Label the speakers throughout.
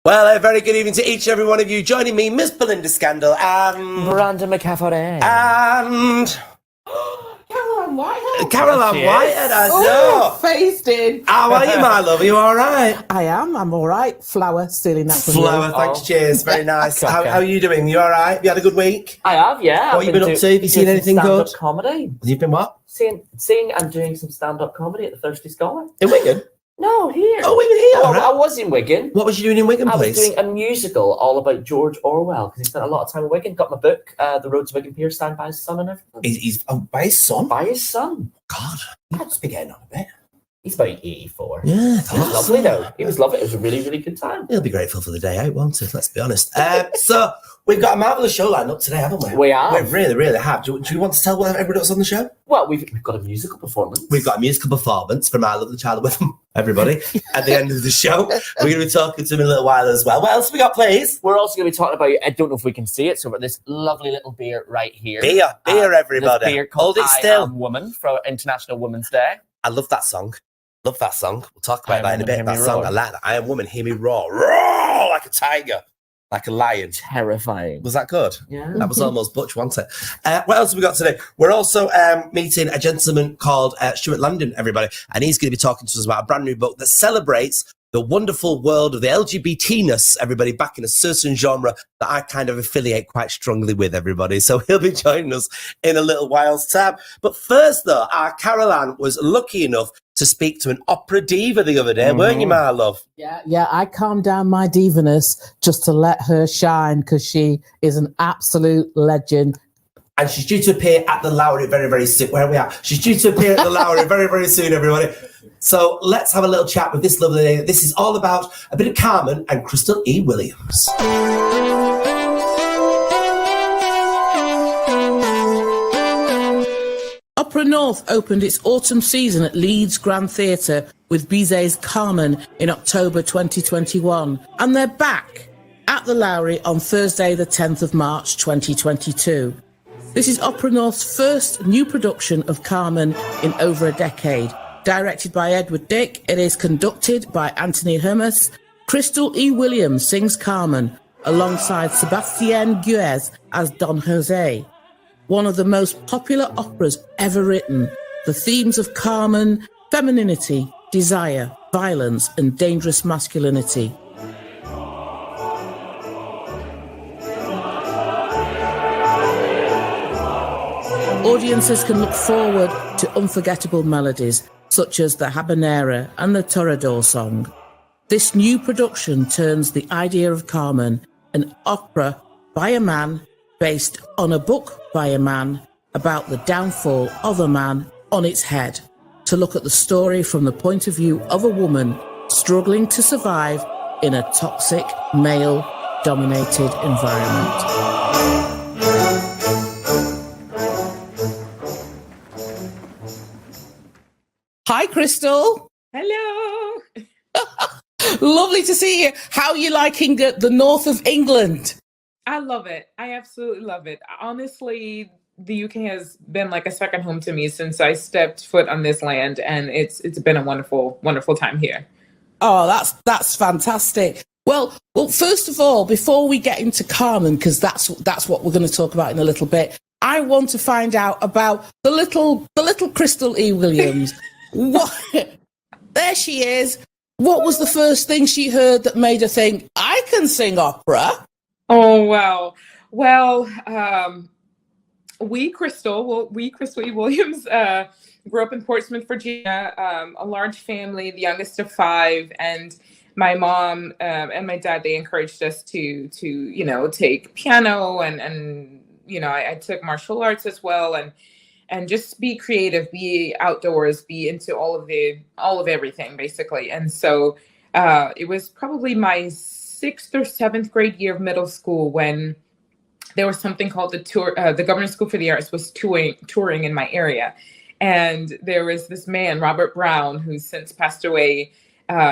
Speaker 1: Well, a very good evening to each and every one of you. Joining me, Miss Belinda Scandal and...
Speaker 2: Brandon McCaffrey.
Speaker 1: And...
Speaker 3: Carol Ann Whitehead.
Speaker 1: Carol Ann Whitehead, I know.
Speaker 3: Phased in.
Speaker 1: How are you, my love? Are you all right?
Speaker 3: I am. I'm all right. Flower, stealing that from you.
Speaker 1: Flower, thanks, cheers. Very nice.
Speaker 2: Okay.
Speaker 1: How are you doing? You all right? Have you had a good week?
Speaker 2: I have, yeah.
Speaker 1: What have you been up to? Have you seen anything good?
Speaker 2: Comedy.
Speaker 1: You've been what?
Speaker 2: Seeing and doing some stand-up comedy at the Thirsty Scholar.
Speaker 1: In Wigan?
Speaker 2: No, here.
Speaker 1: Oh, Wigan here,
Speaker 2: Oh,
Speaker 1: all right.
Speaker 2: I was in Wigan.
Speaker 1: What was you doing in Wigan,
Speaker 2: I was
Speaker 1: please?
Speaker 2: doing a musical all about George Orwell because he spent a lot of time in Wigan. Got my book, The Road to Wigan Pier, signed by his son and everything.
Speaker 1: He's by his son?
Speaker 2: By his son.
Speaker 1: God, he must be getting on a bit.
Speaker 2: He's about 84.
Speaker 1: Yeah,
Speaker 2: He was lovely, though. He was lovely. It was a really, really good time.
Speaker 1: He'll be grateful for the day out, won't he? Let's be honest. So, we've got a marvellous show lined up today, haven't we?
Speaker 2: We have.
Speaker 1: We really, really have. Do you want to tell what everybody else on the show?
Speaker 2: Well, we've got a musical performance.
Speaker 1: We've got a musical performance from our lovely Charlie Whittham, everybody, at the end of the show. We're going to be talking to him in a little while as well. What else have we got, please?
Speaker 2: We're also going to be talking about, I don't know if we can see it, so we've got this lovely little beer right here.
Speaker 1: Beer, everybody.
Speaker 2: This beer called
Speaker 1: Hold it still.
Speaker 2: I Am Woman for International Women's Day.
Speaker 1: I love that song. Love that song. We'll talk about that in a bit.
Speaker 2: Woman, Hear
Speaker 1: That
Speaker 2: Me
Speaker 1: song,
Speaker 2: Roar.
Speaker 1: I like that. I Am Woman, Hear Me Roar. Roar like a tiger, like a lion.
Speaker 2: Terrifying.
Speaker 1: Was that good?
Speaker 2: Yeah.
Speaker 1: That was almost Butch, wasn't it? What else have we got today? We're also meeting a gentleman called Stuart Lindon, everybody, and he's going to be talking to us about a brand new book that celebrates the wonderful world of the LGBT-ness, everybody, back in a certain genre that I kind of affiliate quite strongly with, everybody. So he'll be joining us in a little while's time. But first, though, our Carol Ann was lucky enough to speak to an opera diva the other day, weren't you, my love?
Speaker 3: Yeah. I calmed down my divaness just to let her shine because she is an absolute legend.
Speaker 1: And she's due to appear at the Lowry very, very soon. Where are we at? She's due to appear at the Lowry very, very soon, everybody. So let's have a little chat with this lovely lady. This is all about a bit of Carmen and Crystal E. Williams.
Speaker 3: Opera North opened its autumn season at Leeds Grand Theatre with Bizet's Carmen in October 2021. And they're back at the Lowry on Thursday, the 10th of March 2022. This is Opera North's first new production of Carmen in over a decade. Directed by Edward Dick, it is conducted by Anthony Hermes. Crystal E. Williams sings Carmen alongside Sebastián Guez as Don Jose. One of the most popular operas ever written. The themes of Carmen, femininity, desire, violence, and dangerous masculinity. Audiences can look forward to unforgettable melodies such as the Habanera and the Toreador song. This new production turns the idea of Carmen, an opera by a man based on a book by a man about the downfall of a man, on its head, to look at the story from the point of view of a woman struggling to survive in a toxic, male-dominated environment. Hi, Crystal.
Speaker 4: Hello.
Speaker 3: Lovely to see you. How are you liking the north of England?
Speaker 4: I love it. I absolutely love it. Honestly, the UK has been like a second home to me since I stepped foot on this land, and it's been a wonderful, wonderful time here.
Speaker 3: Oh, that's fantastic. Well, first of all, before we get into Carmen, because that's what we're going to talk about in a little bit, I want to find out about the little Crystal E. Williams. There she is. What was the first thing she heard that made her think, I can sing opera?
Speaker 4: Oh, wow. Well, we, Crystal E. Williams, grew up in Portsmouth, Virginia, a large family, the youngest of 5, and my mom and my dad, they encouraged us to take piano and I took martial arts as well, and just be creative, be outdoors, be into all of everything basically. And so it was probably my 6th or 7th grade year of middle school when there was something called the Governor's School for the Arts was touring in my area. And there was this man, Robert Brown, who's since passed away.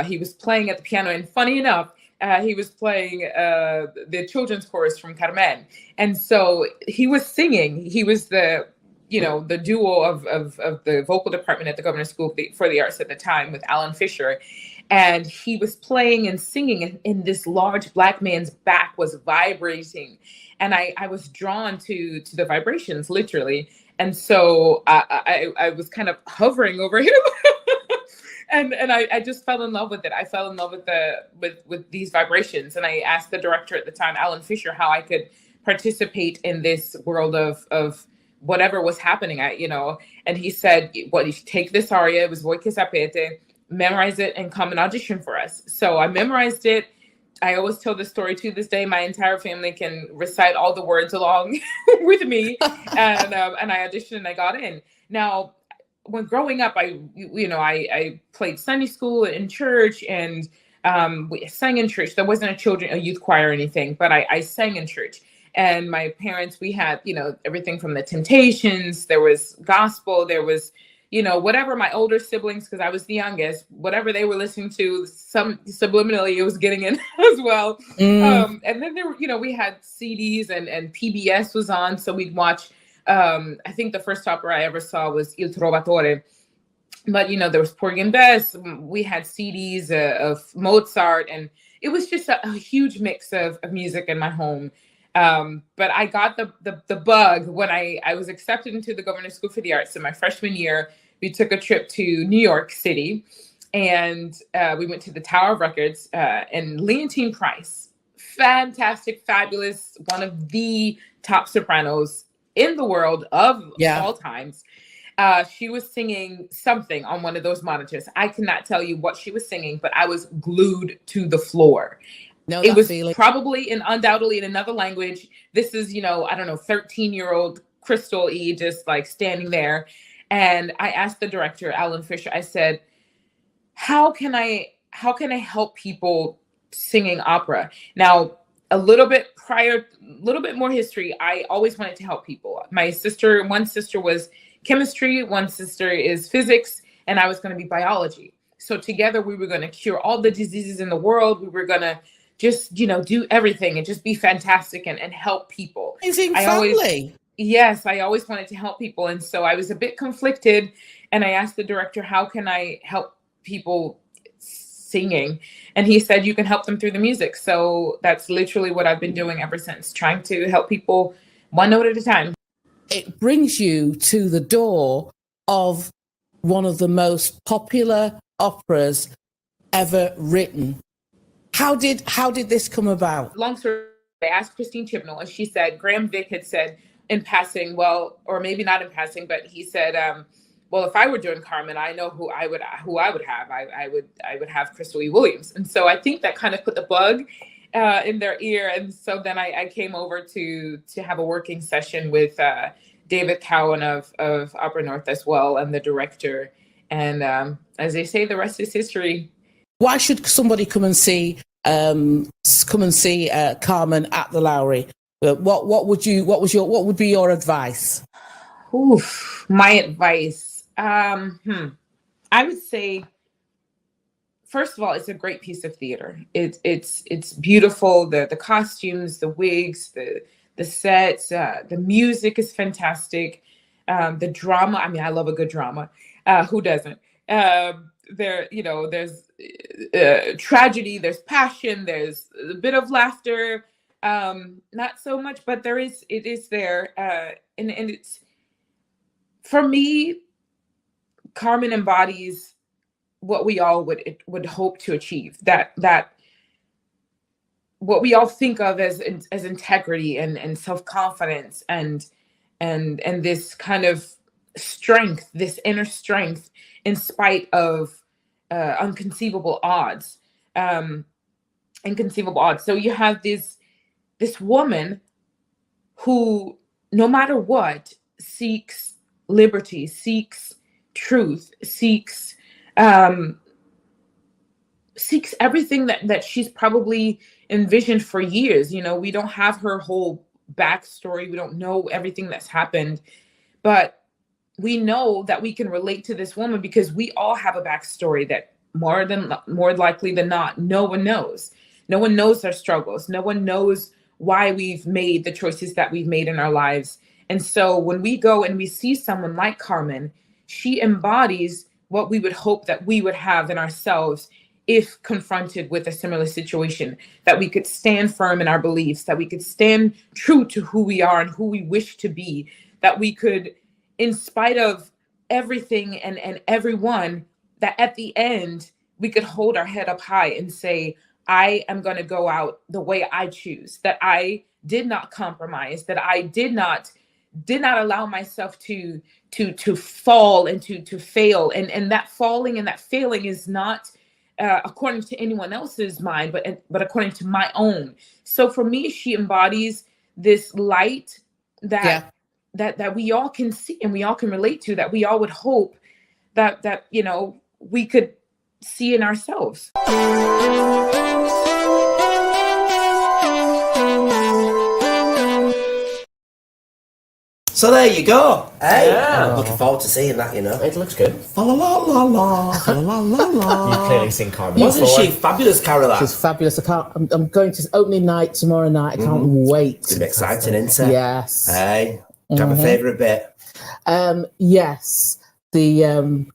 Speaker 4: He was playing at the piano, and funny enough, he was playing the children's chorus from Carmen. And so he was singing. He was the duo of the vocal department at the Governor's School for the Arts at the time with Alan Fisher. and he was playing and singing, and this large Black man's back was vibrating, and I was drawn to the vibrations, literally. And so I was kind of hovering over him. And I just fell in love with it. I fell in love with these vibrations. And I asked the director at the time, Alan Fisher, how I could participate in this world of whatever was happening. And he said, well, you take this aria, it was Voi che sapete, memorize it and come and audition for us. So I memorized it. I always tell this story to this day. My entire family can recite all the words along with me. And I auditioned and I got in. Now, when growing up, I played Sunday school in church, and we sang in church. There wasn't a youth choir or anything, but I sang in church. And my parents, we had, everything from the Temptations, there was gospel, there was, whatever my older siblings, because I was the youngest, whatever they were listening to, some subliminally it was getting in as well. And then there were, we had CDs and PBS was on, so we'd watch. I think the first opera I ever saw was Il Trovatore, but there was Porgy and Bess. We had CDs of Mozart, and it was just a huge mix of music in my home. But I got the bug when I was accepted into the Governor's School for the Arts in my freshman year. We took a trip to New York City, and we went to the Tower of Records, and Leontine Price, fantastic, fabulous, one of the top sopranos in the world of all times. She was singing something on one of those monitors. I cannot tell you what she was singing, but I was glued to the floor. It was probably and undoubtedly in another language. This is, 13-year-old Crystal E just like standing there. And I asked the director, Alan Fisher, I said, how can I help people singing opera? Now, a little bit more history. I always wanted to help people. One sister was chemistry, one sister is physics, and I was going to be biology. So together we were going to cure all the diseases in the world. We were going to just, do everything and just be fantastic and help people.
Speaker 3: Amazing family.
Speaker 4: I always wanted to help people. And so I was a bit conflicted, and I asked the director, how can I help people singing? And he said, you can help them through the music. So that's literally what I've been doing ever since, trying to help people one note at a time.
Speaker 3: It brings you to the door of one of the most popular operas ever written. How did this come about?
Speaker 4: Long story, I asked Christine Chibnall, and she said, Graham Vick had said in passing, well, or maybe not in passing, but he said, well, if I were doing Carmen, I know who I would have. I would have Crystal E. Williams. And so I think that kind of put the bug in their ear. And so then I came over to have a working session with David Cowan of Opera North as well, and the director. And as they say, the rest is history.
Speaker 3: Why should somebody come and see Carmen at the Lowry? What would be your advice?
Speaker 4: Oof, my advice. I would say, first of all, it's a great piece of theater. It's beautiful. The costumes, the wigs, the sets, the music is fantastic. The drama. I mean, I love a good drama. Who doesn't? There's tragedy, there's passion, there's a bit of laughter. Not so much, but it is there. And it's, for me, Carmen embodies what we all would hope to achieve. That what we all think of as integrity and self-confidence and this kind of strength, this inner strength in spite of inconceivable odds. So you have this woman who, no matter what, seeks liberty, seeks truth, seeks everything that she's probably envisioned for years. We don't have her whole backstory. We don't know everything that's happened, but we know that we can relate to this woman because we all have a backstory that more likely than not, no one knows. No one knows our struggles. No one knows why we've made the choices that we've made in our lives. And so when we go and we see someone like Carmen, she embodies what we would hope that we would have in ourselves if confronted with a similar situation, that we could stand firm in our beliefs, that we could stand true to who we are and who we wish to be, that we could, in spite of everything and everyone, that at the end, we could hold our head up high and say, I am going to go out the way I choose, that I did not compromise, that I did not allow myself to fall and to fail. And that falling and that failing is not according to anyone else's mind, but according to my own. So for me, she embodies this light that we all can see and we all can relate to, that we all would hope that we could see in ourselves.
Speaker 1: So there you go. Hey,
Speaker 2: Yeah.
Speaker 1: I'm looking forward to seeing that.
Speaker 2: It looks good.
Speaker 1: La la la la la la la la.
Speaker 2: You clearly sing Carmen.
Speaker 1: Wasn't she fabulous, Carol Ann?
Speaker 3: She's fabulous. I'm going to opening night tomorrow night. I can't wait.
Speaker 1: It's been exciting, isn't it?
Speaker 3: Yes.
Speaker 1: Hey, do you have a favourite bit?
Speaker 3: Yes. The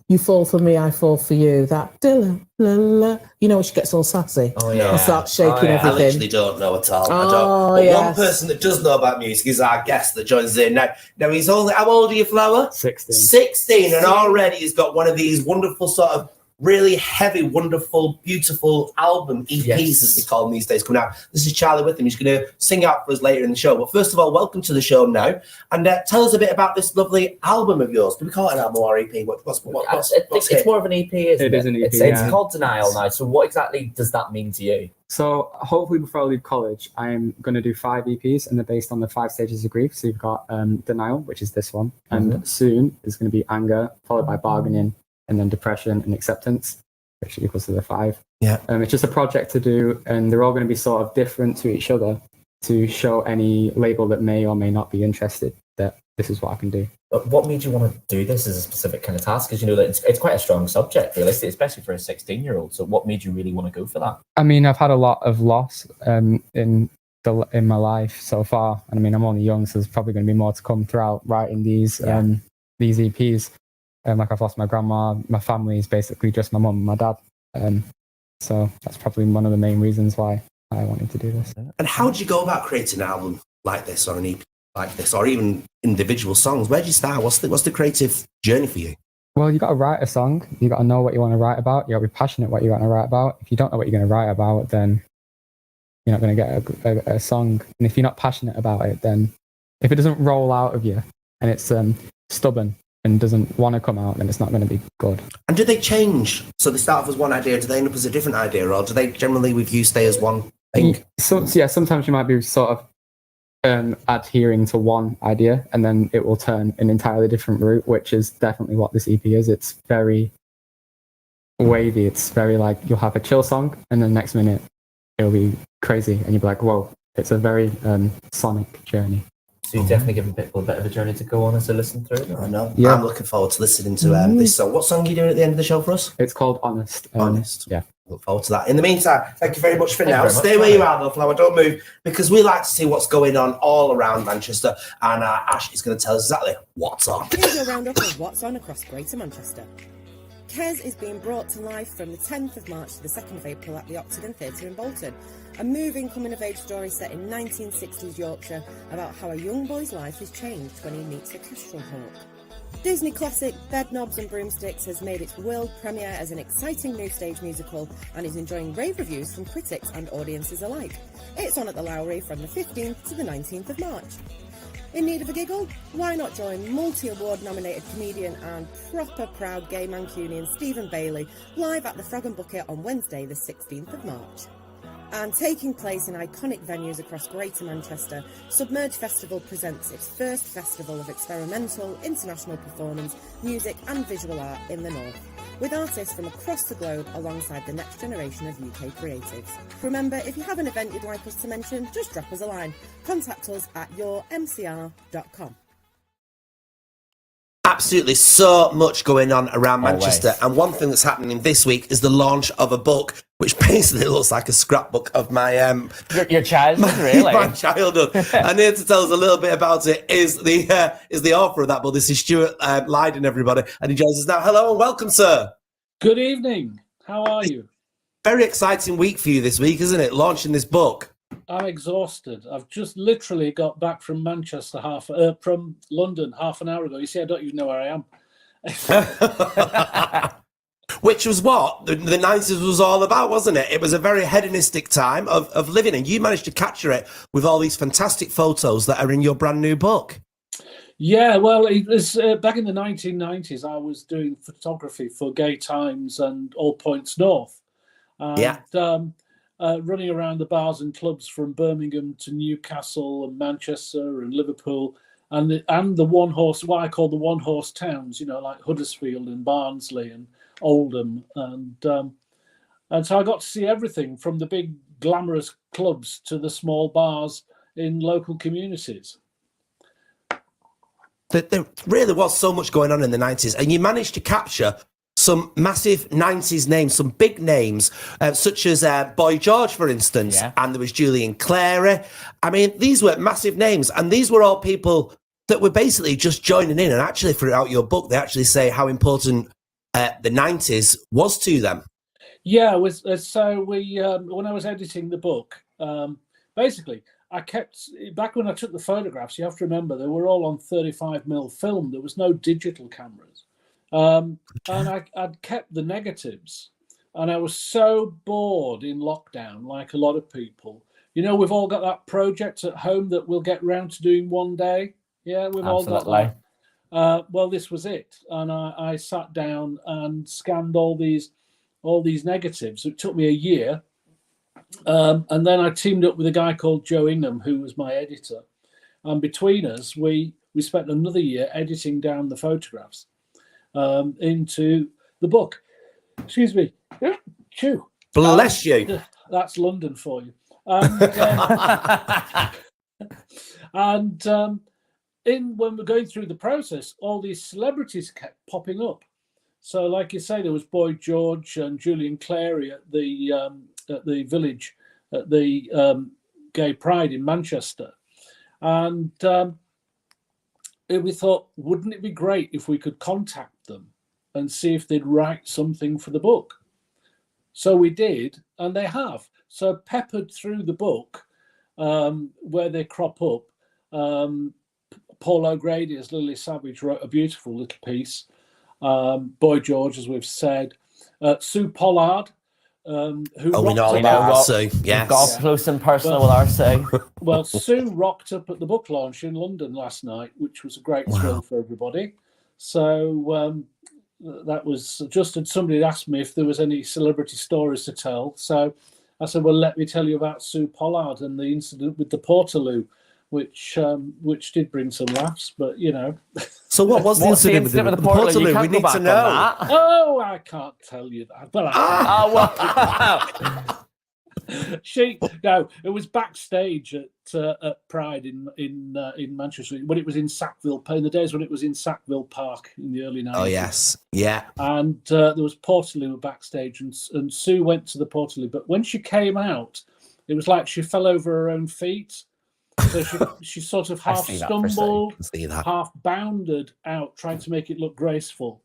Speaker 3: you fall for me, I fall for you. That you know, she gets all sassy.
Speaker 2: Oh yeah.
Speaker 3: And starts shaking
Speaker 1: I
Speaker 3: everything.
Speaker 1: literally don't know at all. I
Speaker 3: Oh,
Speaker 1: don't. But
Speaker 3: yes.
Speaker 1: one person that does know about music is our guest that joins in now. Now he's only, how old are you, Flower?
Speaker 5: 16.
Speaker 1: 16, and already he's got one of these wonderful sort of really heavy, wonderful, beautiful album EPs, as they call them these days, coming out. This is Charlie Whittham. He's going to sing out for us later in the show. But first of all, welcome to the show now. And tell us a bit about this lovely album of yours. Do we call it an album or EP?
Speaker 2: It's more of an EP, isn't it?
Speaker 5: It is an EP,
Speaker 2: It's
Speaker 5: yeah.
Speaker 2: called Denial now. So what exactly does that mean to you?
Speaker 5: So hopefully before I leave college, I'm going to do 5 EPs, and they're based on the 5 stages of grief. So you've got Denial, which is this one, and Soon is going to be Anger, followed by Bargaining, and then Depression and Acceptance, which equals to the 5.
Speaker 1: Yeah.
Speaker 5: It's just a project to do, and they're all going to be sort of different to each other to show any label that may or may not be interested that this is what I can do.
Speaker 2: But what made you want to do this as a specific kind of task? Because you know that it's quite a strong subject, realistically, especially for a 16-year-old. So what made you really want to go for that?
Speaker 5: I mean, I've had a lot of loss in my life so far, and I mean, I'm only young, so there's probably going to be more to come throughout writing these EPs. Like I've lost my grandma, my family is basically just my mum and my dad. So that's probably one of the main reasons why I wanted to do this.
Speaker 1: And how did you go about creating an album like this or an EP like this, or even individual songs? Where did you start? What's the creative journey for you?
Speaker 5: Well, you got to write a song. You got to know what you want to write about. You got to be passionate what you want to write about. If you don't know what you're going to write about, then you're not going to get a song. And if you're not passionate about it, then if it doesn't roll out of you and it's stubborn and doesn't want to come out, then it's not going to be good.
Speaker 1: And do they change? So they start off as one idea, do they end up as a different idea, or do they generally with you stay as one thing?
Speaker 5: So yeah, sometimes you might be sort of adhering to one idea, and then it will turn an entirely different route, which is definitely what this EP is. It's very wavy. It's very like, you'll have a chill song, and then next minute it'll be crazy, and you'll be like, whoa, it's a very sonic journey.
Speaker 2: So you're definitely giving people a bit of a journey to go on as to listen through it.
Speaker 1: I know.
Speaker 5: Yeah.
Speaker 1: I'm looking forward to listening to this song. What song are you doing at the end of the show for us?
Speaker 5: It's called Honest.
Speaker 1: Honest.
Speaker 5: Yeah.
Speaker 1: Look forward to that. In the meantime, thank you very much for
Speaker 2: Thank you
Speaker 1: now.
Speaker 2: very much,
Speaker 1: Stay where you are, though, Flower. Don't move, because we like to see what's going on all around Manchester. And Ash is going to tell us exactly what's on.
Speaker 6: Here's your roundup of what's on across Greater Manchester. Kes is being brought to life from the 10th of March to the 2nd of April at the Octagon Theatre in Bolton. A moving coming-of-age story set in 1960s Yorkshire about how a young boy's life is changed when he meets a kestrel hawk. Disney classic Bedknobs and Broomsticks has made its world premiere as an exciting new stage musical and is enjoying rave reviews from critics and audiences alike. It's on at the Lowry from the 15th to the 19th of March. In need of a giggle? Why not join multi-award nominated comedian and proper proud gay Mancunian Stephen Bailey live at the Frog and Bucket on Wednesday the 16th of March. And taking place in iconic venues across Greater Manchester, Submerge Festival presents its first festival of experimental, international performance, music and visual art in the north, with artists from across the globe alongside the next generation of UK creatives. Remember, if you have an event you'd like us to mention, just drop us a line. Contact us at yourmcr.com.
Speaker 1: Absolutely so much going on around
Speaker 2: Always.
Speaker 1: Manchester. And one thing that's happening this week is the launch of a book, which basically looks like a scrapbook of my
Speaker 2: Your childhood, really?
Speaker 1: my childhood. And here to tell us a little bit about it is the author of that book. This is Stuart Lindon, everybody, and he joins us now. Hello and welcome, sir.
Speaker 7: Good evening. How are you?
Speaker 1: Very exciting week for you this week, isn't it? Launching this book.
Speaker 7: I'm exhausted. I've just literally got back from Manchester, from London half an hour ago. You see, I don't even know where I am.
Speaker 1: Which was what the 90s was all about, wasn't it? It was a very hedonistic time of living, and you managed to capture it with all these fantastic photos that are in your brand new book.
Speaker 7: Yeah, well, it was back in the 1990s. I was doing photography for Gay Times and All Points North. And, running around the bars and clubs from Birmingham to Newcastle and Manchester and Liverpool, and the one horse, what I call the one horse towns, like Huddersfield and Barnsley and Oldham, and so I got to see everything from the big glamorous clubs to the small bars in local communities.
Speaker 1: There really was so much going on in the 90s, and you managed to capture some massive 90s names, some big names, such as Boy George, for instance, and there was Julian Clary. I mean, these were massive names, and these were all people that were basically just joining in, and actually throughout your book, they actually say how important the 90s was to them. Yeah,
Speaker 7: so when I was editing the book, basically, I kept, back when I took the photographs, you have to remember, they were all on 35mm film. There was no digital cameras. And I'd kept the negatives, and I was so bored in lockdown, like a lot of people. We've all got that project at home that we'll get round to doing one day. Yeah, we've all got that. Well, this was it, and I sat down and scanned all these negatives. It took me a year, and then I teamed up with a guy called Joe Ingham, who was my editor, and between us, we spent another year editing down the photographs into the book. Excuse me. Chew.
Speaker 1: Bless you.
Speaker 7: That's London for you. And when we're going through the process, all these celebrities kept popping up. So, like you say, there was Boy George and Julian Clary at the village, at the Gay Pride in Manchester, and we thought, wouldn't it be great if we could contact them and see if they'd write something for the book? So we did, and they have. So peppered through the book, where they crop up, Paul O'Grady as Lily Savage wrote a beautiful little piece. Boy George, as we've said. Sue Pollard, who
Speaker 1: we know Sue. Yes.
Speaker 2: Got close and personal with our Sue.
Speaker 7: Well, Sue rocked up at the book launch in London last night, which was a great thrill for everybody. So that was just, somebody had asked me if there was any celebrity stories to tell. So I said, well, let me tell you about Sue Pollard and the incident with the Portaloo, which did bring some laughs, but
Speaker 1: So what was the incident with the Portaloo? We need to know.
Speaker 7: Oh, I can't tell you that. But it was backstage at Pride in Manchester when it was in Sackville, in the days when it was in Sackville Park in the early 90s.
Speaker 1: Oh yes, yeah.
Speaker 7: And there was Portaloo backstage, and Sue went to the Portaloo, but when she came out, it was like she fell over her own feet. So she sort of half stumbled, half bounded out, trying to make it look graceful.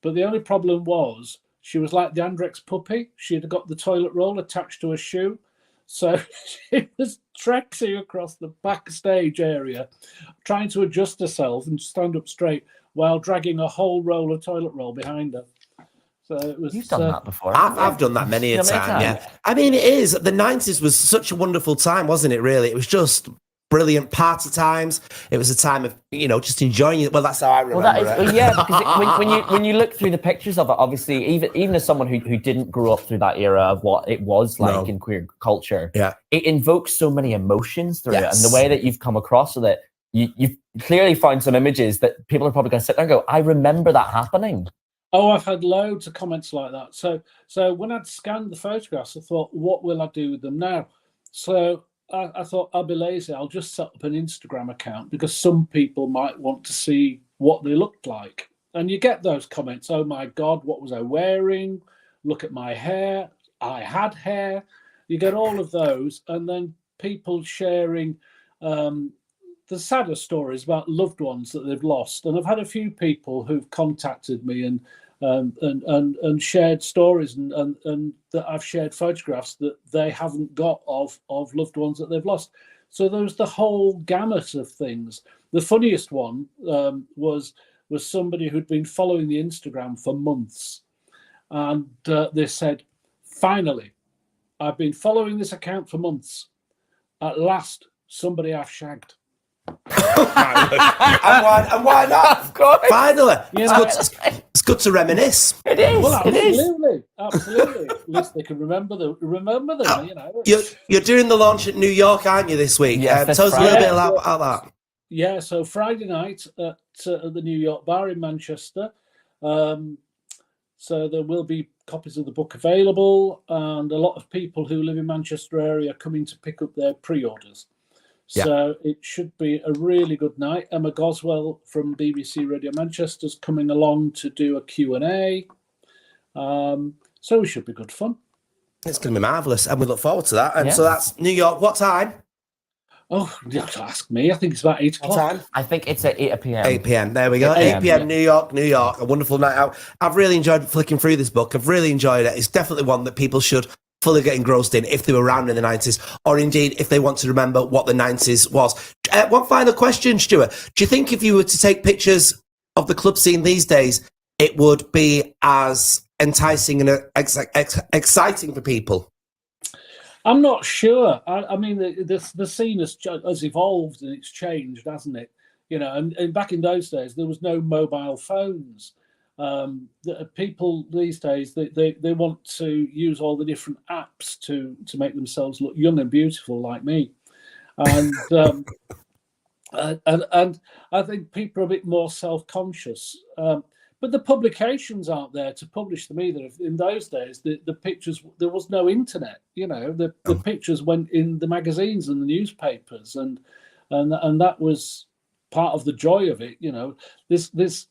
Speaker 7: But the only problem was she was like the Andrex puppy. She had got the toilet roll attached to her shoe. So she was trexing across the backstage area, trying to adjust herself and stand up straight while dragging a whole roll of toilet roll behind her. So it was,
Speaker 2: You've done that before.
Speaker 1: I've done that many a time, yeah. I mean, it is. The 90s was such a wonderful time, wasn't it, really? It was just brilliant party times. It was a time of, just enjoying it. Well, that's how I remember it.
Speaker 2: Yeah, because when you look through the pictures of it, obviously, even as someone who didn't grow up through that era of what it was like in queer culture, it invokes so many emotions through it. And the way that you've come across with it, you've clearly found some images that people are probably going to sit there and go, I remember that happening.
Speaker 7: Oh, I've had loads of comments like that. So when I'd scanned the photographs, I thought, what will I do with them now? So I thought, I'll be lazy. I'll just set up an Instagram account because some people might want to see what they looked like. And you get those comments, oh my God, what was I wearing? Look at my hair. I had hair. You get all of those. And then people sharing the sadder stories about loved ones that they've lost. And I've had a few people who've contacted me and and shared stories and that I've shared photographs that they haven't got of loved ones that they've lost. So there was the whole gamut of things. The funniest one was somebody who'd been following the Instagram for months, and they said, "Finally, I've been following this account for months. At last, somebody I've shagged."
Speaker 1: and why not?
Speaker 2: Of course.
Speaker 1: Finally, it's good to reminisce.
Speaker 2: It is.
Speaker 7: Well,
Speaker 2: it is.
Speaker 7: absolutely. At least they can remember them. You know.
Speaker 1: You're doing the launch at New York, aren't you, this week?
Speaker 2: Yes,
Speaker 1: tell us a little bit about that.
Speaker 7: Yeah, so Friday night at the New York Bar in Manchester. So there will be copies of the book available, and a lot of people who live in Manchester area are coming to pick up their pre-orders.
Speaker 1: Yeah.
Speaker 7: So it should be a really good night. Emma Goswell from BBC Radio Manchester is coming along to do a Q&A. So it should be good fun.
Speaker 1: It's going to be marvellous, and we look forward to that. And so that's New York. What time?
Speaker 7: Oh, you have to ask me. I think it's about 8 o'clock.
Speaker 1: What time?
Speaker 2: I think it's at 8 p.m.
Speaker 1: 8 p.m. There we go. 8 p.m. New York. A wonderful night out. I've really enjoyed flicking through this book. I've really enjoyed it. It's definitely one that people should fully get engrossed in if they were around in the 90s, or indeed if they want to remember what the 90s was. One final question, Stuart. Do you think if you were to take pictures of the club scene these days, it would be as enticing and exciting for people?
Speaker 7: I'm not sure. I mean, the scene has evolved and it's changed, hasn't it? You know, and back in those days, there was no mobile phones. People these days, they want to use all the different apps to make themselves look young and beautiful like me. And and I think people are a bit more self-conscious. But the publications aren't there to publish them either. In those days, the pictures, there was no internet. You know, the pictures went in the magazines and the newspapers, and that was part of the joy of it. You know, this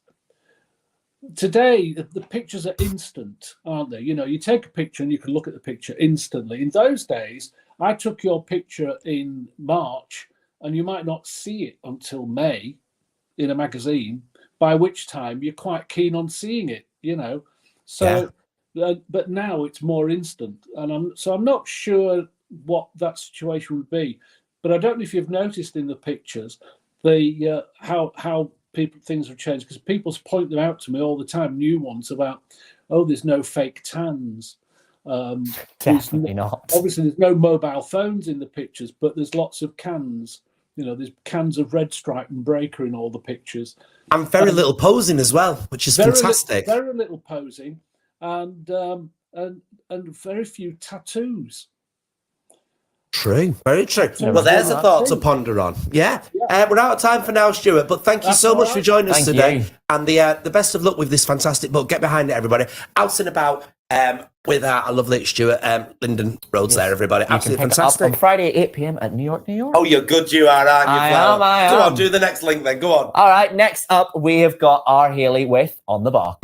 Speaker 7: today the pictures are instant, aren't they? You know, you take a picture and you can look at the picture instantly. In those days, I took your picture in March, and you might not see it until May in a magazine, by which time you're quite keen on seeing it, you know. So, but now it's more instant, and I'm not sure what that situation would be. But I don't know if you've noticed in the pictures how things have changed, because people point them out to me all the time, new ones about, oh, there's no fake tans.
Speaker 2: Definitely not.
Speaker 7: Obviously, there's no mobile phones in the pictures, but there's lots of cans. You know, there's cans of Red Stripe and Breaker in all the pictures.
Speaker 1: And very little posing as well, which is fantastic.
Speaker 7: Very little posing, and very few tattoos.
Speaker 1: True, very true. Well, there's a thought to ponder on. Yeah. We're out of time for now, Stuart, but thank you so much for joining us today. And the best of luck with this fantastic book. Get behind it, everybody. Out and about with our lovely Stuart Lindon Roads there, everybody. Absolutely fantastic.
Speaker 2: On Friday at 8 p.m. at New York.
Speaker 1: Oh, you're good, you are, aren't you?
Speaker 2: I am.
Speaker 1: Go on, do the next link then. Go on.
Speaker 2: All right, next up, we have got our Hayley with On the Bar.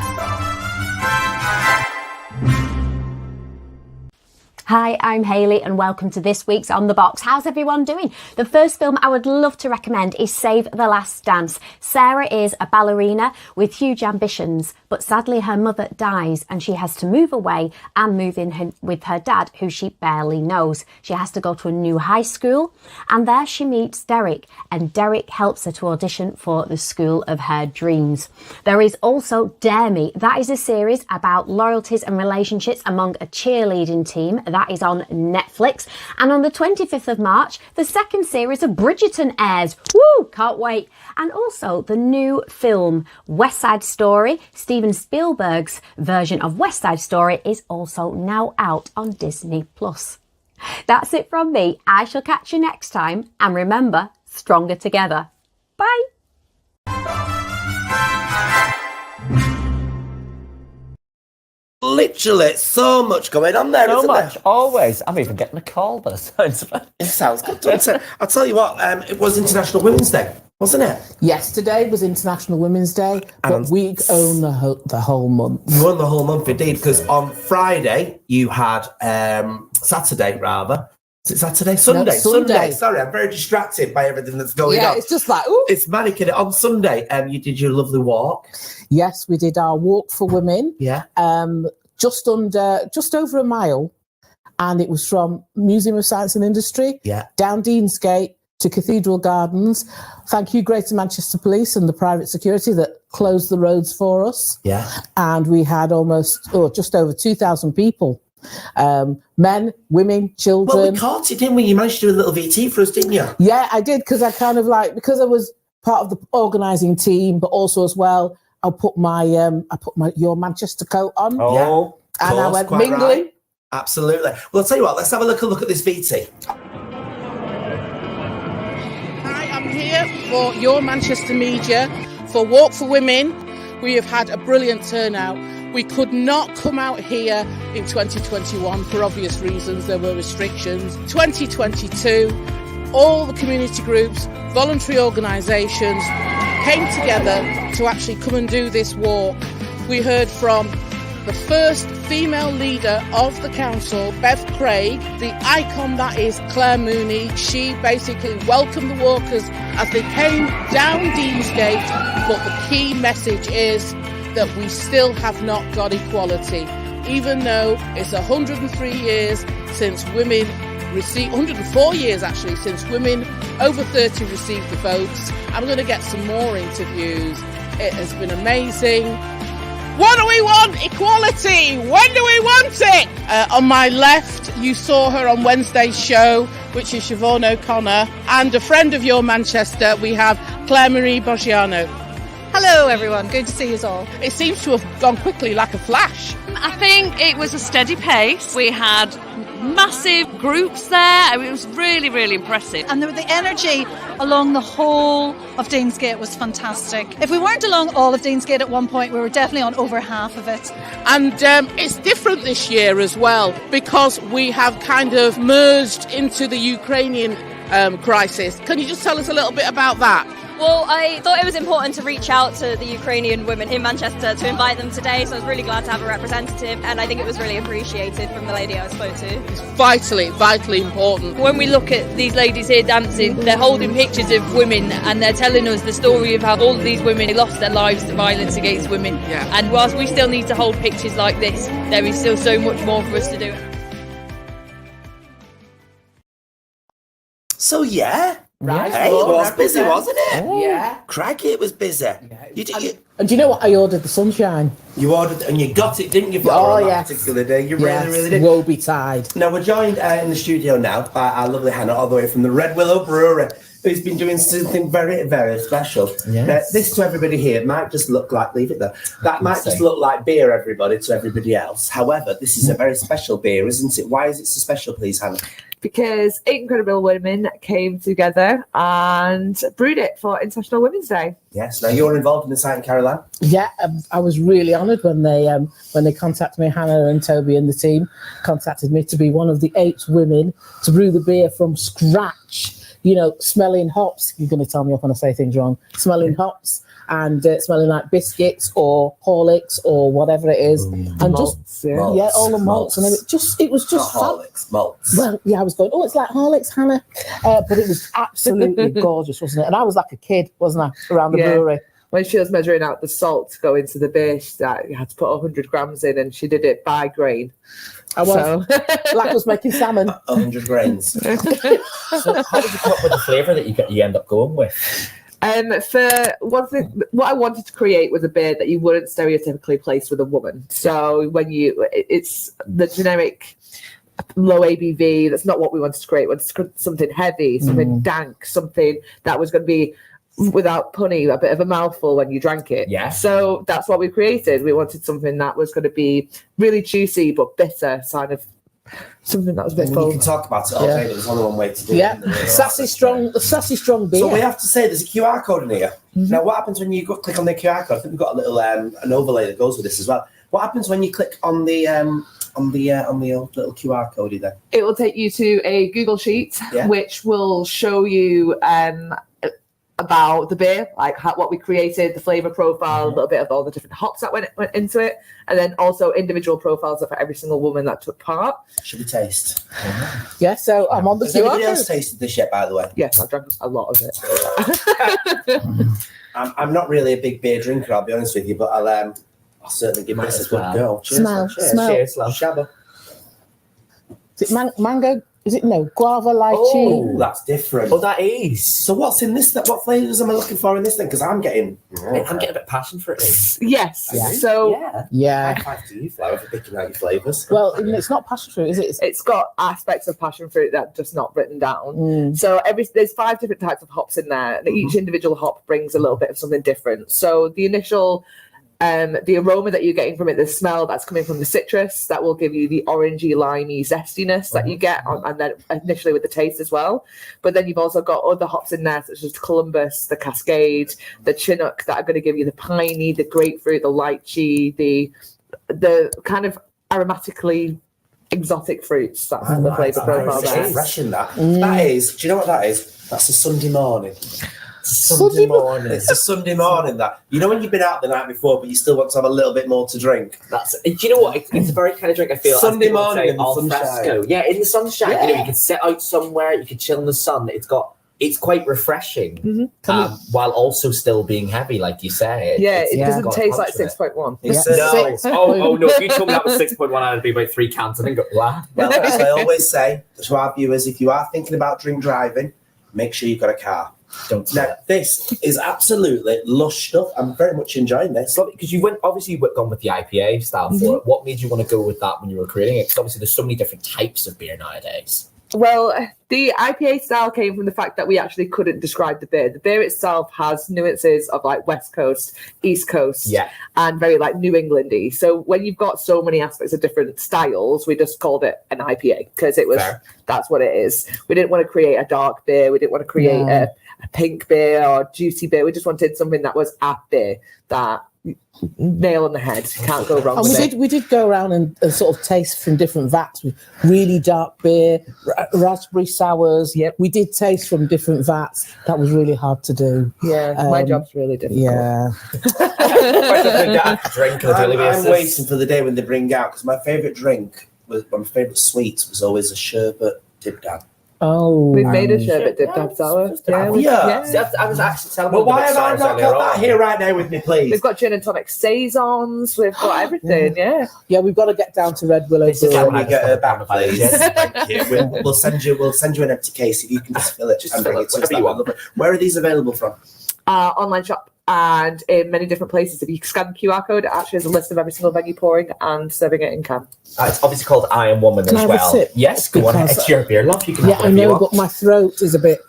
Speaker 8: Hi, I'm Hayley and welcome to this week's On The Box. How's everyone doing? The first film I would love to recommend is Save the Last Dance. Sarah is a ballerina with huge ambitions, but sadly her mother dies and she has to move away and move in with her dad, who she barely knows. She has to go to a new high school, and there she meets Derek, and Derek helps her to audition for the school of her dreams. There is also Dare Me. That is a series about loyalties and relationships among a cheerleading team. That is on Netflix. And on the 25th of March, the second series of Bridgerton airs. Woo! Can't wait. And also the new film West Side Story, Steven Spielberg's version of West Side Story, is also now out on Disney+. That's it from me. I shall catch you next time. And remember, stronger together. Bye.
Speaker 1: Literally, so much going on there,
Speaker 2: so
Speaker 1: isn't
Speaker 2: much,
Speaker 1: there?
Speaker 2: Always. I'm even getting a call by the sounds of it.
Speaker 1: It sounds good, doesn't it? I'll tell you what, it was International Women's Day, wasn't it?
Speaker 3: Yesterday was International Women's Day, but we own the whole month.
Speaker 1: You own the whole month, indeed, because on Friday, you had, Saturday rather, Is it Saturday? Sunday.
Speaker 3: No, Sunday.
Speaker 1: Sorry, I'm very distracted by everything that's going on.
Speaker 3: Yeah, it's just like, ooh.
Speaker 1: It's manic. On Sunday, you did your lovely walk.
Speaker 3: Yes, we did our walk for women.
Speaker 1: Yeah.
Speaker 3: Just over a mile. And it was from Museum of Science and Industry down Deansgate to Cathedral Gardens. Thank you, Greater Manchester Police and the private security that closed the roads for us.
Speaker 1: Yeah.
Speaker 3: And we had just over 2,000 people. Men, women, children.
Speaker 1: Well, we caught it, didn't we? You managed to do a little VT for us, didn't you?
Speaker 3: Yeah, I did, because I kind of because I was part of the organising team, but also as well, I put my Your Manchester coat on.
Speaker 1: Oh,
Speaker 3: yeah. And I went mingling.
Speaker 1: Right. Absolutely. Well, I'll tell you what, let's have a look at this VT.
Speaker 3: Hi, I'm here for Your Manchester Media for Walk for Women. We have had a brilliant turnout. We could not come out here in 2021 for obvious reasons. There were restrictions. 2022, all the community groups, voluntary organisations came together to actually come and do this walk. We heard from the first female leader of the council, Bev Craig, the icon that is Claire Mooney. She basically welcomed the walkers as they came down Deansgate, but the key message is that we still have not got equality, even though it's 103 years since women received, 104 years actually, since women over 30 received the votes. I'm going to get some more interviews. It has been amazing. What do we want? Equality! When do we want it? On my left, you saw her on Wednesday's show, which is Siobhan O'Connor, and a friend of Your Manchester, we have Claire Marie Boggiano.
Speaker 9: Hello everyone, good to see you all.
Speaker 3: It seems to have gone quickly like a flash.
Speaker 9: I think it was a steady pace. We had massive groups there. It was really, really impressive. And the energy along the whole of Deansgate was fantastic. If we weren't along all of Deansgate at one point, we were definitely on over half of it.
Speaker 3: And it's different this year as well, because we have kind of merged into the Ukrainian crisis. Can you just tell us a little bit about that?
Speaker 10: Well, I thought it was important to reach out to the Ukrainian women in Manchester to invite them today, so I was really glad to have a representative, and I think it was really appreciated from the lady I spoke to.
Speaker 3: It's vitally important.
Speaker 11: When we look at these ladies here dancing, they're holding pictures of women and they're telling us the story of how all of these women lost their lives to violence against women.
Speaker 3: Yeah.
Speaker 11: And whilst we still need to hold pictures like this, there is still so much more for us to do.
Speaker 1: So, yeah.
Speaker 3: Right.
Speaker 1: Hey, it was busy, wasn't it?
Speaker 3: Oh. Yeah.
Speaker 1: Crikey, it was busy.
Speaker 3: Yeah. And do you know what? I ordered the sunshine.
Speaker 1: You ordered, and you got it, didn't you, on that particular day? You really did.
Speaker 3: Woe betide.
Speaker 1: Now, we're joined in the studio now by our lovely Hannah, all the way from the Red Willow Brewery, who's been doing something very, very special.
Speaker 2: Yes.
Speaker 1: This, to everybody here, might just look like, leave it there, that might just look like beer, everybody, to everybody else. However, this is a very special beer, isn't it? Why is it so special, please, Hannah?
Speaker 12: Because 8 incredible women came together and brewed it for International Women's Day.
Speaker 1: Yes. Now, you're involved in the site, Carol Ann?
Speaker 3: Yeah, I was really honoured when they contacted me. Hannah and Toby and the team contacted me to be one of the 8 women to brew the beer from scratch. You know, smelling hops. You're going to tell me off when I say things wrong. Smelling hops and smelling like biscuits or Horlicks or whatever it is. And
Speaker 12: malts,
Speaker 3: just, all the malts. And it was just
Speaker 1: Horlicks, malts.
Speaker 3: Well, yeah, I was going, it's like Horlicks, Hannah. But it was absolutely gorgeous, wasn't it? And I was like a kid, wasn't I, around the brewery.
Speaker 12: When she was measuring out the salt to go into the beer, you had to put 100 grams in, and she did it by grain.
Speaker 3: I was. Like I was making salmon.
Speaker 1: 100 grains.
Speaker 2: So how did you come up with the flavour that you end up going with?
Speaker 12: For one thing, what I wanted to create was a beer that you wouldn't stereotypically place with a woman. So it's the generic low ABV. That's not what we wanted to create. We wanted to create something heavy, something dank, something that was going to be, without punny, a bit of a mouthful when you drank it.
Speaker 2: Yeah.
Speaker 12: So that's what we created. We wanted something that was going to be really juicy but bitter, kind of something that was a bit full.
Speaker 1: You can talk about it all day, but there's only one way to do it.
Speaker 3: Yeah, sassy strong beer.
Speaker 1: So we have to say there's a QR code in here. Now, what happens when you click on the QR code? I think we've got a little an overlay that goes with this as well. What happens when you click on the old little QR code there?
Speaker 12: It will take you to a Google Sheet, which will show you about the beer, like what we created, the flavor profile, a little bit of all the different hops that went into it, and then also individual profiles for every single woman that took part.
Speaker 1: Should we taste?
Speaker 3: Yeah, so I'm on the
Speaker 1: Has anybody else tasted this yet, by the way?
Speaker 12: Yes, I've drank a lot of it.
Speaker 1: I'm not really a big beer drinker, I'll be honest with you, but I'll certainly give this a good go. Cheers.
Speaker 3: Smell.
Speaker 2: Cheers, love.
Speaker 1: Shabba.
Speaker 3: Is it mango? Is it guava, lychee?
Speaker 1: Oh, that's different.
Speaker 2: Oh, that is.
Speaker 1: So what's in this? What flavours am I looking for in this thing? Because I'm getting
Speaker 2: a bit of passion fruit.
Speaker 12: Yes.
Speaker 3: Yeah.
Speaker 12: So
Speaker 1: high five to you, Flower, for picking out your flavours.
Speaker 3: Well, it's not passion fruit, is it?
Speaker 12: It's got aspects of passion fruit that are just not written down. So there's 5 different types of hops in there. And each individual hop brings a little bit of something different. So the initial the aroma that you're getting from it, the smell that's coming from the citrus, that will give you the orangey, limey zestiness that you get, and then initially with the taste as well. But then you've also got other hops in there, such as Columbus, the Cascade, the Chinook, that are going to give you the piney, the grapefruit, the lychee, the kind of aromatically exotic fruits. That's the flavour profile there.
Speaker 1: Refreshing that. That is, do you know what that is? That's a Sunday morning.
Speaker 3: Sunday morning.
Speaker 1: It's a Sunday morning that, you know, when you've been out the night before, but you still want to have a little bit more to drink.
Speaker 2: Do you know what? It's a very kind of drink I feel.
Speaker 1: Sunday morning in the
Speaker 2: al
Speaker 1: sunshine.
Speaker 2: fresco. Yeah, in the sunshine.
Speaker 1: Yeah.
Speaker 2: You know, you can sit out somewhere, you can chill in the sun. It's quite refreshing, while also still being heavy, like you say.
Speaker 12: It doesn't taste like 6.1.
Speaker 2: No. No, if you told me that was 6.1, I'd be about 3 cans and then go, wow.
Speaker 1: Well, as I always say to our viewers, if you are thinking about drink driving, make sure you've got a car. Now, this is absolutely lush stuff. I'm very much enjoying this.
Speaker 2: Because you've gone with the IPA style for it. What made you want to go with that when you were creating it? Because obviously there's so many different types of beer nowadays.
Speaker 12: Well, the IPA style came from the fact that we actually couldn't describe the beer. The beer itself has nuances of like West Coast, East Coast, and very like New Englandy. So when you've got so many aspects of different styles, we just called it an IPA because that's what it is. We didn't want to create a dark beer. We didn't want to create a pink beer or juicy beer. We just wanted something that was a beer that nail on the head, can't go wrong with it.
Speaker 3: We did go around and sort of taste from different vats with really dark beer, raspberry sours. We did taste from different vats. That was really hard to do.
Speaker 12: My job's really difficult.
Speaker 1: I'm waiting for the day when they bring out, because my favourite sweet was always a sherbet dip dab.
Speaker 3: Oh,
Speaker 12: we've made a sherbet dip dab sour.
Speaker 2: I was actually telling
Speaker 1: well, why have I not got that here right now with me, please?
Speaker 12: We've got gin and tonic saisons. We've got everything.
Speaker 3: Yeah, we've got to get down to Red Willow Brewery.
Speaker 1: Can we get her back, please? Thank you. We'll send you an empty case if you can just fill it and bring it to us. Where are these available from?
Speaker 12: Online shop and in many different places. If you scan the QR code, it actually has a list of every single venue pouring and serving it in can.
Speaker 2: It's obviously called I Am Woman as well. Yes, go on. It's your beer, love. You can have
Speaker 3: I know, but my throat is a bit.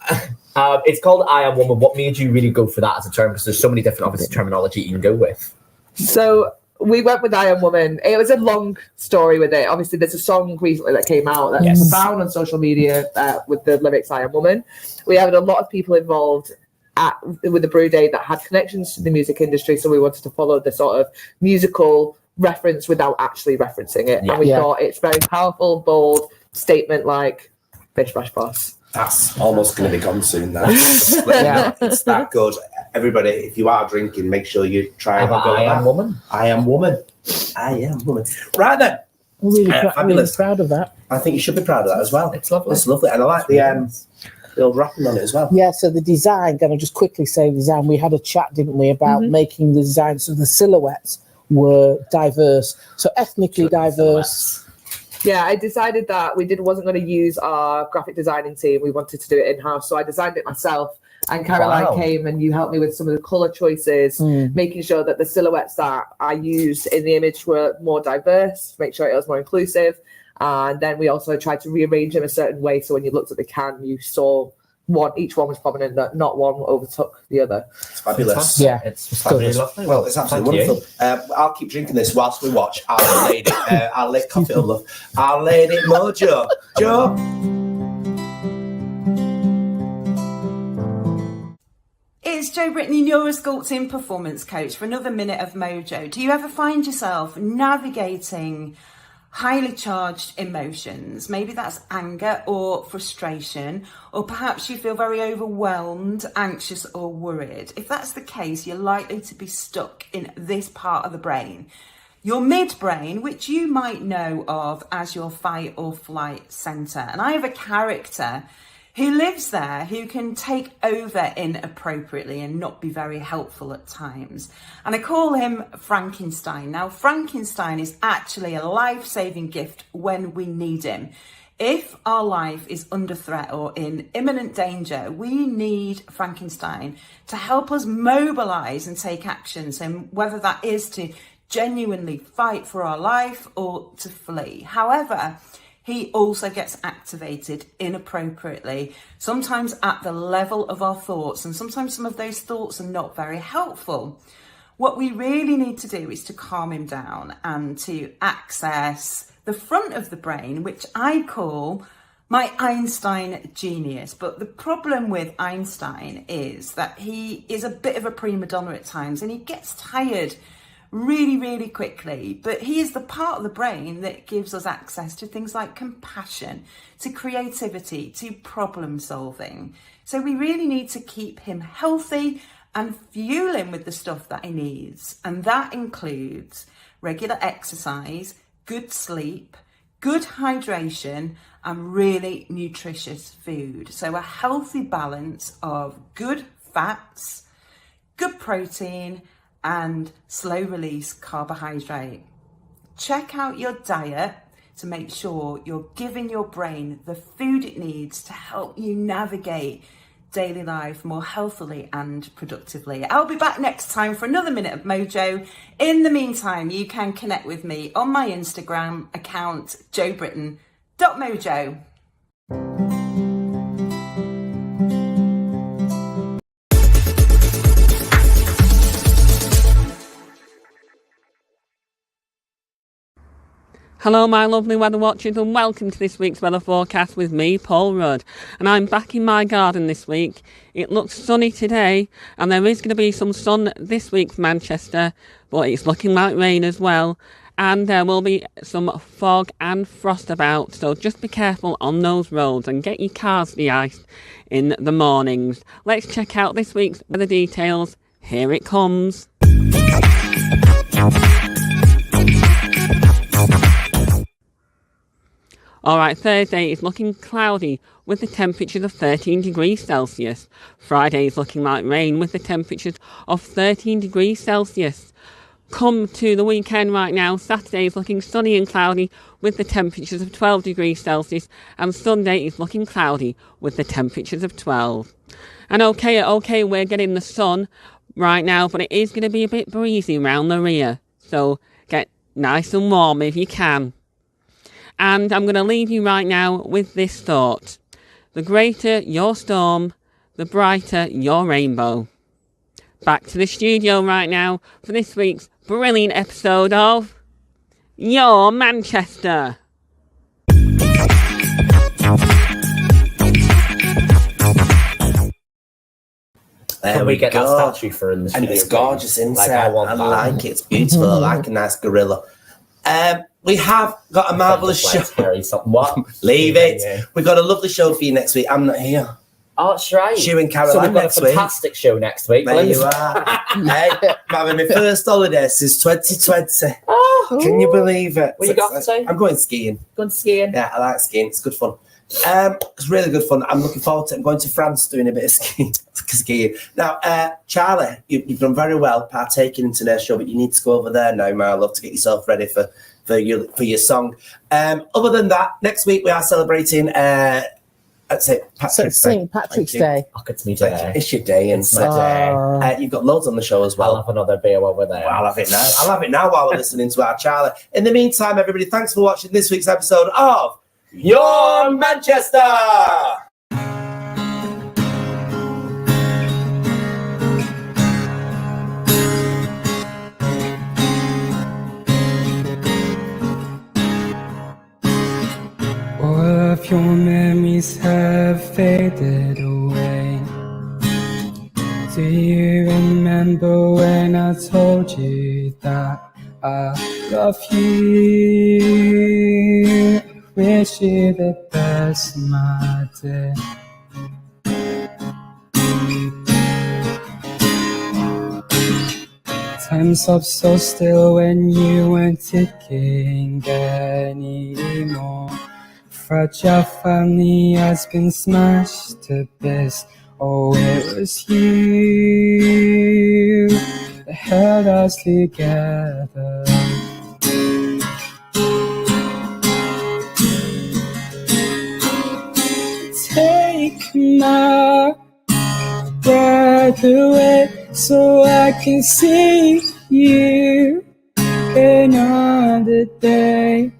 Speaker 2: It's called I Am Woman. What made you really go for that as a term? Because there's so many different, obviously, terminology you can go with.
Speaker 12: So we went with I Am Woman. It was a long story with it. Obviously, there's a song recently that came out that's found on social media with the lyrics I Am Woman. We had a lot of people involved with the brew day that had connections to the music industry, so we wanted to follow the sort of musical reference without actually referencing it. And we thought it's very powerful, bold statement like Bish Bash Boss.
Speaker 1: That's almost going to be gone soon now. It's that good. Everybody, if you are drinking, make sure you try and go
Speaker 2: I Am Woman.
Speaker 1: I Am Woman. I Am Woman. Right then.
Speaker 3: I'm really proud of that.
Speaker 1: I think you should be proud of that as well. It's lovely. It's lovely. And I like the old wrapping on it as well.
Speaker 3: Yeah, so the design, going to just quickly say design, we had a chat, didn't we, about making the design so the silhouettes were diverse, so ethnically diverse.
Speaker 12: Yeah, I decided that wasn't going to use our graphic designing team. We wanted to do it in-house, so I designed it myself. And Carol Ann came and you helped me with some of the colour choices, making sure that the silhouettes that I used in the image were more diverse, make sure it was more inclusive. And then we also tried to rearrange them a certain way, so when you looked at the can, you saw each one was prominent, that not one overtook the other.
Speaker 1: It's fabulous.
Speaker 3: Yeah,
Speaker 2: it's fabulous. Lovely.
Speaker 1: Well, it's absolutely wonderful. I'll keep drinking this whilst we watch Our Lady, Our Lady Coffee on Love, Our Lady Mojo. Joe.
Speaker 13: It's Jo Brittany, neurosculpting performance coach, for another minute of mojo. Do you ever find yourself navigating highly charged emotions. Maybe that's anger or frustration, or perhaps you feel very overwhelmed, anxious or worried. If that's the case, you're likely to be stuck in this part of the brain, your midbrain, which you might know of as your fight or flight center. And I have a character who lives there, who can take over inappropriately and not be very helpful at times. And I call him Frankenstein. Now, Frankenstein is actually a life-saving gift when we need him. If our life is under threat or in imminent danger, we need Frankenstein to help us mobilize and take action. So whether that is to genuinely fight for our life or to flee. However, he also gets activated inappropriately, sometimes at the level of our thoughts, and sometimes some of those thoughts are not very helpful. What we really need to do is to calm him down and to access the front of the brain, which I call my Einstein genius. But the problem with Einstein is that he is a bit of a prima donna at times, and he gets tired really, really quickly. But he is the part of the brain that gives us access to things like compassion, to creativity, to problem solving. So we really need to keep him healthy and fuel him with the stuff that he needs. And that includes regular exercise, good sleep, good hydration, and really nutritious food. So a healthy balance of good fats, good protein, and slow release carbohydrate. Check out your diet to make sure you're giving your brain the food it needs to help you navigate daily life more healthily and productively. I'll be back next time for another Minute of Mojo. In the meantime, you can connect with me on my Instagram account, joebritton.mojo.
Speaker 14: Hello my lovely weather watchers, and welcome to this week's weather forecast with me, Paul Rudd. And I'm back in my garden this week. It looks sunny today, and there is going to be some sun this week for Manchester, but it's looking like rain as well. And there will be some fog and frost about, so just be careful on those roads and get your cars de-iced in the mornings. Let's check out this week's weather details. Here it comes. Alright, Thursday is looking cloudy with the temperatures of 13 degrees Celsius. Friday is looking like rain with the temperatures of 13 degrees Celsius. Come to the weekend right now, Saturday is looking sunny and cloudy with the temperatures of 12 degrees Celsius, and Sunday is looking cloudy with the temperatures of 12. And okay, we're getting the sun right now, but it is going to be a bit breezy around the rear, so get nice and warm if you can. And I'm going to leave you right now with this thought. The greater your storm, the brighter your rainbow. Back to the studio right now for this week's brilliant episode of Your Manchester.
Speaker 1: There we
Speaker 2: get
Speaker 1: go.
Speaker 2: that statue for in the studio.
Speaker 1: And it's gorgeous inside.
Speaker 2: I
Speaker 1: like it. It's beautiful. I like a nice gorilla. We have got a marvellous show.
Speaker 2: What?
Speaker 1: Leave it. Yeah. We've got a lovely show for you next week. I'm not here.
Speaker 2: Oh, that's right.
Speaker 1: Stu and Carol Ann next week.
Speaker 2: So we've got a fantastic show next week.
Speaker 1: There you are. Hey, I'm having my first holiday since 2020.
Speaker 12: Oh,
Speaker 1: can you believe it?
Speaker 12: What you got to say?
Speaker 1: I'm going skiing.
Speaker 12: Going skiing?
Speaker 1: Yeah, I like skiing. It's good fun. It's really good fun. I'm looking forward to it. I'm going to France doing a bit of skiing. Now, Charlie, you've done very well partaking in today's show, but you need to go over there now, my love, to get yourself ready for your song. Other than that, next week we are celebrating Patrick's Day.
Speaker 12: Patrick's Day.
Speaker 2: Oh, it's me day.
Speaker 1: It's your day, and
Speaker 2: it's my day.
Speaker 1: You've got loads on the show as well.
Speaker 2: I'll have another beer over there.
Speaker 1: Well, I'll have it now while we're listening to our Charlie. In the meantime, everybody, thanks for watching this week's episode of Your Manchester.
Speaker 15: All of your memories have faded away. Do you remember when I told you that I love you. Wish you the best, my dear. Time stopped so still when you weren't ticking anymore. Fragile family has been smashed to bits. Oh, it was you that held us together. Take my breath away so I can see you another day.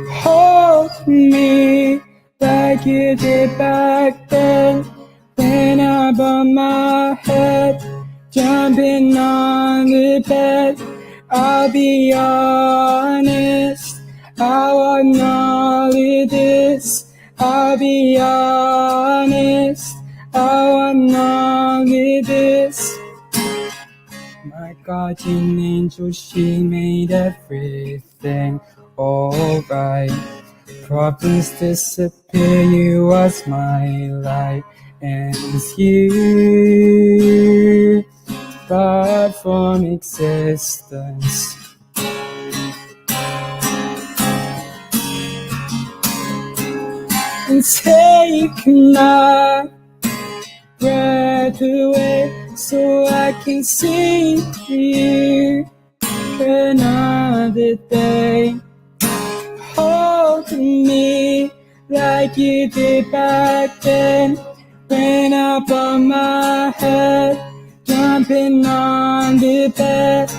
Speaker 15: Hold me like you did back then, when I bumped my head, jumping on the bed. I'll be honest, I want all of this. I'll be honest, I want all of this. My guardian angel, she made everything alright. Problems disappear, you was my light, and it's you barred from existence. And take my breath away so I can see you another day. Hold me like you did back then, when I bumped my head, jumping on the bed.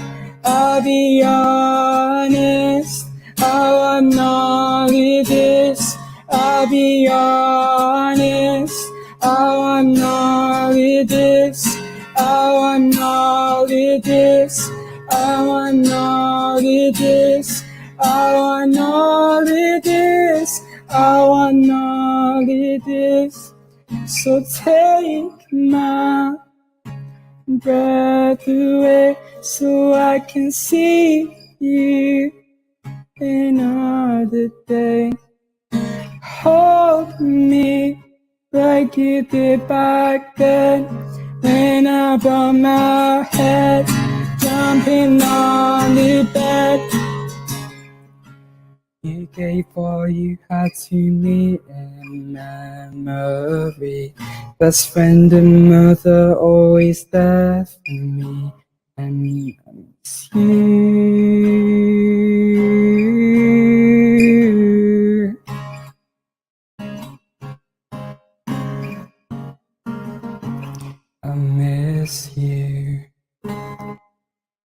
Speaker 15: I'll be honest, I want all of this. I'll be honest, I want all of this. I want all of this. I want all of this. I want all of this. I want all of this. So take my breath away so I can see you another day. Hold me like you did back then, when I bumped my head, jumping on the bed. You gave all you had to me in memory. Best friend and mother, always there for me, and it's you. I miss you.